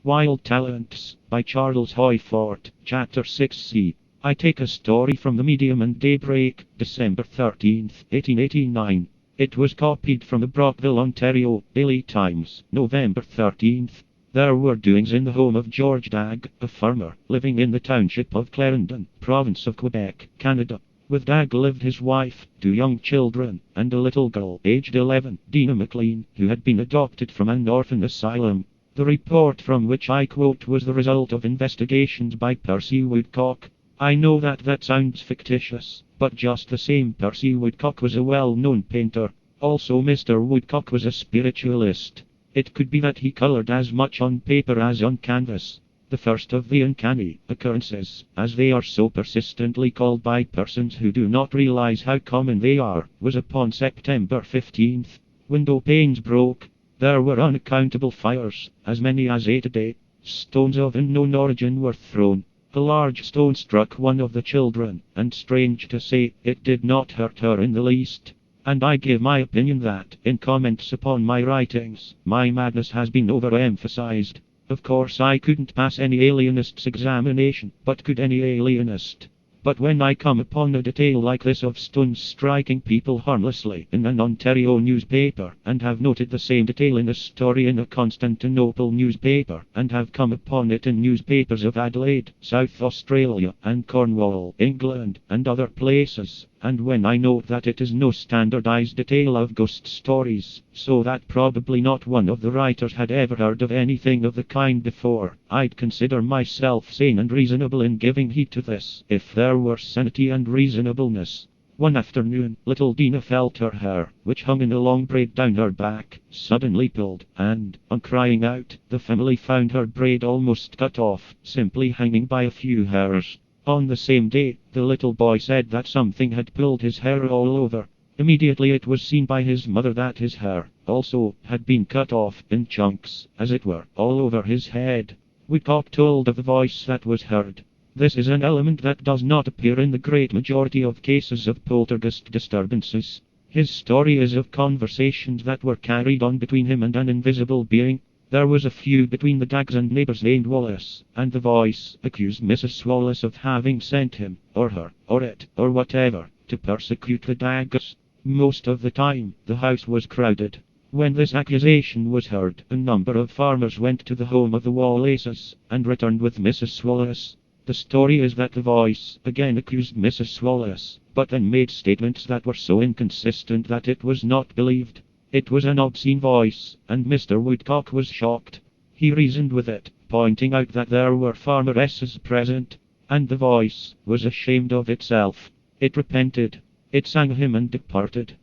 Wild Talents, by Charles Hoyfort, Chapter 6c. I take a story from the Medium and Daybreak, December 13th, 1889. It was copied from the Brockville, Ontario, Daily Times, November 13th. There were doings in the home of George Dagg, a farmer, living in the township of Clarendon, province of Quebec, Canada. With Dagg lived his wife, 2 young children, and a little girl aged 11, Dina McLean, who had been adopted from an orphan asylum. The report from which I quote was the result of investigations by Percy Woodcock. I know that sounds fictitious, but just the same Percy Woodcock was a well-known painter. Also Mr. Woodcock was a spiritualist. It could be that he colored as much on paper as on canvas. The first of the uncanny occurrences, as they are so persistently called by persons who do not realize how common they are, was upon September 15th. Window panes broke. There were unaccountable fires, as many as 8 a day. Stones of unknown origin were thrown. A large stone struck one of the children, and strange to say, it did not hurt her in the least. And I give my opinion that, in comments upon my writings, my madness has been overemphasized. Of course I couldn't pass any alienist's examination, but could any alienist? But when I come upon a detail like this of stones striking people harmlessly in an Ontario newspaper, and have noted the same detail in a story in a Constantinople newspaper, and have come upon it in newspapers of Adelaide, South Australia, and Cornwall, England, and other places, and when I note that it is no standardized detail of ghost stories, so that probably not one of the writers had ever heard of anything of the kind before, I'd consider myself sane and reasonable in giving heed to this, if there were sanity and reasonableness. One afternoon, little Dina felt her hair, which hung in a long braid down her back, suddenly pulled, and, on crying out, the family found her braid almost cut off, simply hanging by a few hairs. On the same day, the little boy said that something had pulled his hair all over. Immediately it was seen by his mother that his hair, also, had been cut off, in chunks, as it were, all over his head. Woodcock told of the voice that was heard. This is an element that does not appear in the great majority of cases of poltergeist disturbances. His story is of conversations that were carried on between him and an invisible being. There was a feud between the Daggs and neighbors named Wallace, and the voice accused Mrs. Wallace of having sent him, or her, or it, or whatever, to persecute the Daggs. Most of the time, the house was crowded. When this accusation was heard, a number of farmers went to the home of the Wallaces, and returned with Mrs. Wallace. The story is that the voice again accused Mrs. Wallace, but then made statements that were so inconsistent that it was not believed. It was an obscene voice, and Mr. Woodcock was shocked. He reasoned with it, pointing out that there were farmeresses present, and the voice was ashamed of itself. It repented. It sang a hymn and departed.